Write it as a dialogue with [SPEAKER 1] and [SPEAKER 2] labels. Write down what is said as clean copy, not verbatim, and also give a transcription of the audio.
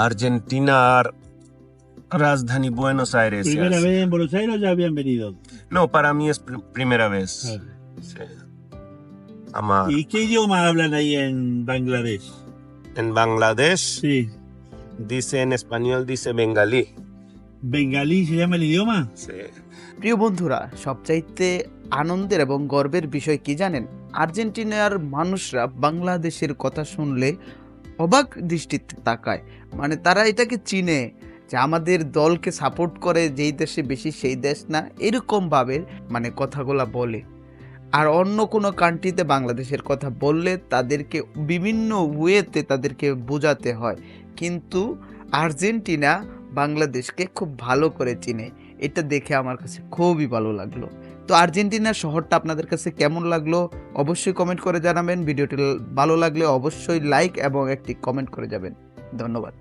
[SPEAKER 1] আর্জেন্টিনার রাজধানী Buenos আইরেসে
[SPEAKER 2] ¿Primera
[SPEAKER 1] আছি।
[SPEAKER 2] vez en Buenos Aires o ya habían venido?
[SPEAKER 1] No, para mí es primera vez. Sí. আমার
[SPEAKER 2] ¿Y qué idioma hablan ahí en Bangladesh?
[SPEAKER 1] en Bangladesh
[SPEAKER 2] Sí.
[SPEAKER 1] dice en español dice bengalí.
[SPEAKER 2] ¿Bengalí se llama el idioma?
[SPEAKER 1] Sí.
[SPEAKER 3] প্রিয় বন্ধুরা, সবচাইতে আনন্দের এবং গর্বের বিষয় কি জানেন? আর্জেন্টিনার মানুষরা বাংলাদেশের কথা শুনলে অবাক দৃষ্টিতে তাকায়। মানে তারা এটাকে চিনে যে আমাদের দলকে সাপোর্ট করে, যেই দেশে বেশি সেই দেশ না, এরকমভাবে মানে কথাগুলা বলে। আর অন্য কোনো কান্ট্রিতে বাংলাদেশের কথা বললে তাদেরকে বিভিন্ন ওয়েতে তাদেরকে বোঝাতে হয়, কিন্তু আর্জেন্টিনা বাংলাদেশকে খুব ভালো করে চিনে। এটা দেখে আমার কাছে খুবই ভালো লাগলো। তো আর্জেন্টিনার শহরটা আপনাদের কাছে কেমন লাগলো অবশ্যই কমেন্ট করে জানাবেন। ভিডিওটি ভালো লাগলে অবশ্যই লাইক এবং একটি কমেন্ট করে যাবেন। ধন্যবাদ।